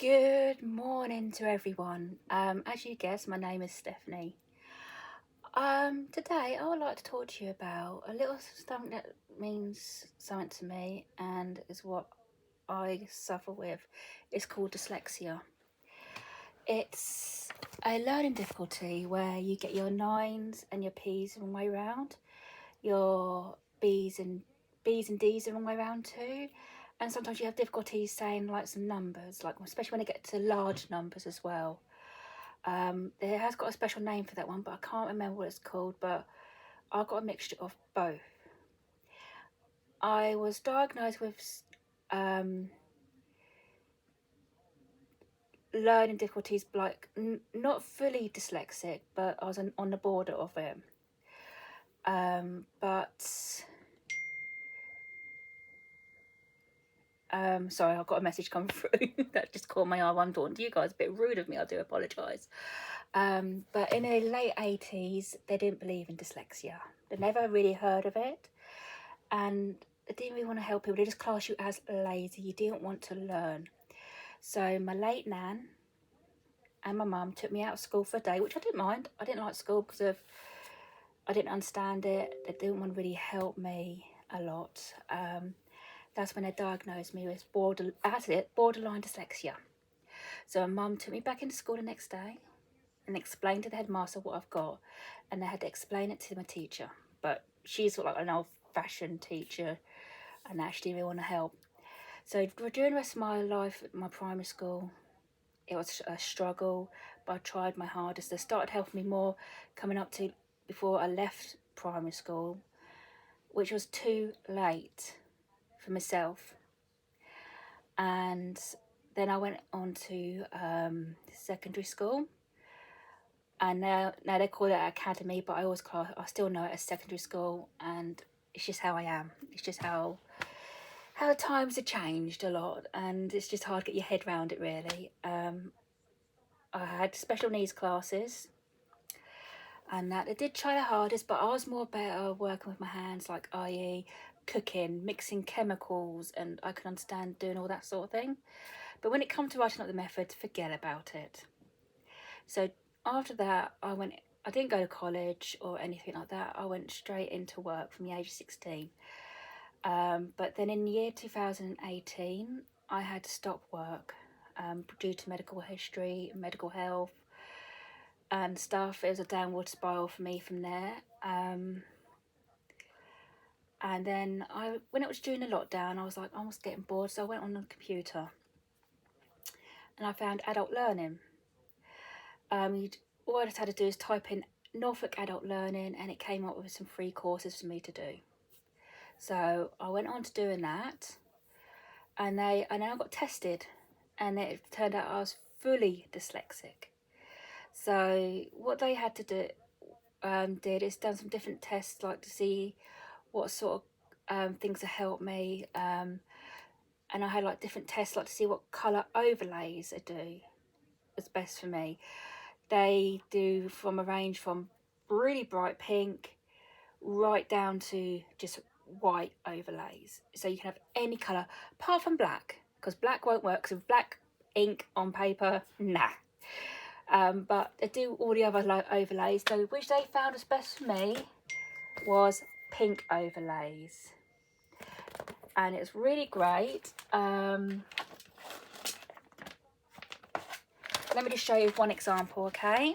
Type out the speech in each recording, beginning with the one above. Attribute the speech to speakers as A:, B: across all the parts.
A: Good morning to everyone. As you guessed, my name is Stephanie. Today I would like to talk to you about a little something that means something to me and is what I suffer with. It's called dyslexia. It's a learning difficulty where you get your nines and your P's the wrong way round, your B's and D's the wrong way round too. And sometimes you have difficulties saying like some numbers, like especially when it gets to large numbers as well. It has got a special name for that one, but I can't remember what it's called, but I've got a mixture of both. I was diagnosed with learning difficulties, like not fully dyslexic, but I was on the border of it. Sorry, I've got a message come through that just caught my eye. I'm talking to you guys, a bit rude of me, I do apologise. But in the late 80s, they didn't believe in dyslexia. They never really heard of it. And they didn't really want to help people. They just class you as lazy. You didn't want to learn. So my late nan and my mum took me out of school for a day, which I didn't mind. I didn't like school because I didn't understand it. They didn't want to really help me a lot. That's when they diagnosed me with borderline dyslexia. So my mum took me back into school the next day and explained to the headmaster what I've got, and they had to explain it to my teacher. But she's sort of like an old-fashioned teacher, and actually didn't really want to help. So during the rest of my life at my primary school, it was a struggle, but I tried my hardest. They started helping me more coming up to before I left primary school, which was too late for myself. And then I went on to secondary school, and now they call it academy, but I still know it as secondary school, and it's just how I am. It's just how the times have changed a lot, and it's just hard to get your head around it really. I had special needs classes, and that they did try their hardest, but I was more better working with my hands, like i.e. cooking, mixing chemicals, and I could understand doing all that sort of thing. But when it comes to writing up the method, forget about it. So after that, I didn't go to college or anything like that. I went straight into work from the age of 16. But then in the year 2018, I had to stop work due to medical history, medical health and stuff. It was a downward spiral for me from there. And then when it was during the lockdown, I was like, I was getting bored, so I went on the computer and I found adult learning. All I just had to do is type in Norfolk Adult Learning, and it came up with some free courses for me to do. So I went on to doing that, and then I got tested, and it turned out I was fully dyslexic. So what they had to do is done some different tests, like to see what sort of things to help me, and I had like different tests, like to see what colour overlays I do is best for me. They do from a range from really bright pink right down to just white overlays. So you can have any colour apart from black, because black won't work, because black ink on paper, nah. But they do all the other overlays. So which they found was best for me was pink overlays. And it's really great. Let me just show you one example, okay?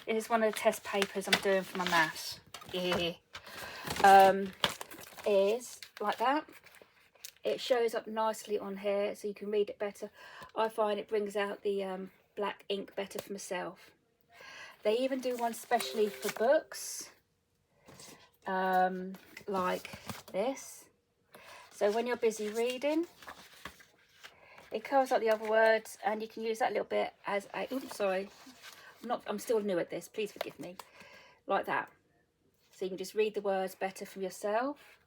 A: This is one of the test papers I'm doing for my maths. Yeah. Is like that. It shows up nicely on here so you can read it better. I find it brings out the black ink better for myself. They even do one specially for books, like this. So when you're busy reading, it covers up the other words, and you can use that little bit as a, oops, sorry, I'm still new at this, please forgive me, like that. So you can just read the words better for yourself,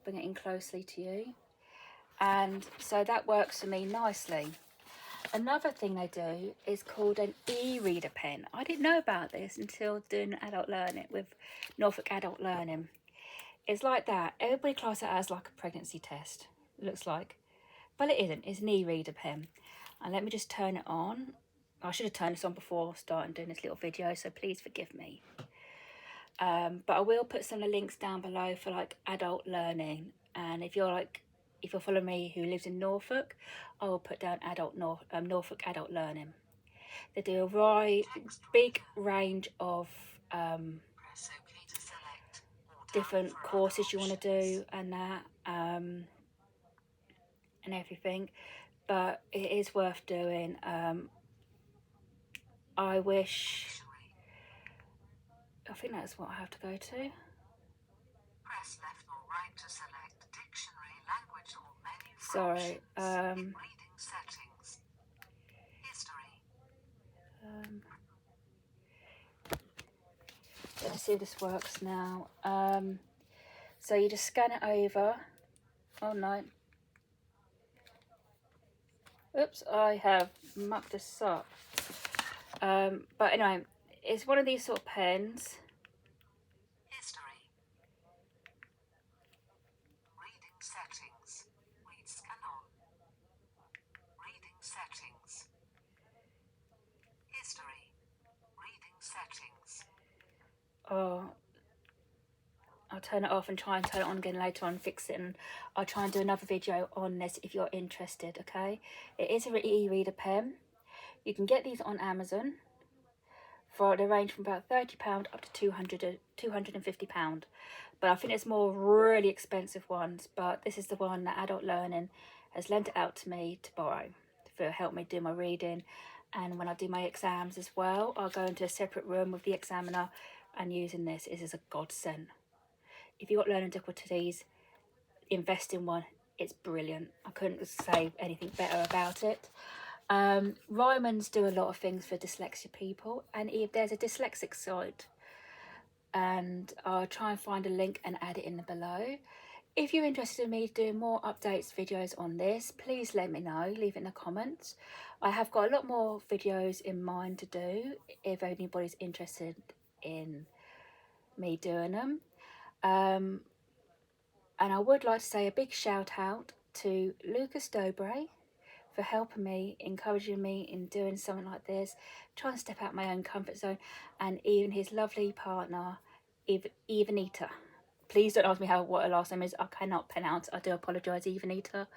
A: bring it in closely to you. And so that works for me nicely. Another thing they do is called an e-reader pen. I didn't know about this until doing adult learning with Norfolk Adult Learning. It's like that. Everybody classes it as like a pregnancy test, it looks like. But it isn't. It's an e-reader pen. And let me just turn it on. I should have turned this on before starting doing this little video, so please forgive me. But I will put some of the links down below for like adult learning. And if you're following me who lives in Norfolk, I will put down Norfolk adult learning. They do a big range of different courses you want to do and that and everything, but it is worth doing. I think that's what I have to go to. Press left or right to select dictionary, language or menu. Sorry. Reading settings. History. Let's see if this works now. So you just scan it over. Oh no. Oops, I have mucked this up. But anyway, it's one of these sort of pens. History. Reading settings. Read scan on. Reading settings. History. Reading settings. Oh, I'll turn it off and try and turn it on again later on, fix it, and I'll try and do another video on this if you're interested, okay? It is an e-reader pen. You can get these on Amazon. They range from about £30 up to £250. But I think there's more really expensive ones, but this is the one that Adult Learning has lent it out to me to borrow to help me do my reading. And when I do my exams as well, I'll go into a separate room with the examiner and using this is a godsend. If you've got learning difficulties, invest in one. It's brilliant. I couldn't say anything better about it. Ryman's do a lot of things for dyslexia people, and if there's a dyslexic site, and I'll try and find a link and add it in below. If you're interested in me doing more updates videos on this, please let me know, leave it in the comments. I have got a lot more videos in mind to do if anybody's interested in me doing them. And I would like to say a big shout out to Lucas Dobre for helping me, encouraging me in doing something like this, trying to step out my own comfort zone, and even his lovely partner, Evanita. Please don't ask me what her last name is. I cannot pronounce. I do apologise, Evanita.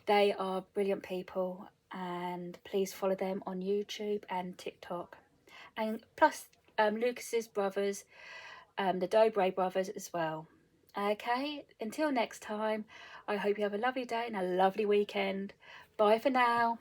A: They are brilliant people, and please follow them on YouTube and TikTok. And plus Lucas's brothers, the Dobre brothers as well. Okay, until next time, I hope you have a lovely day and a lovely weekend. Bye for now.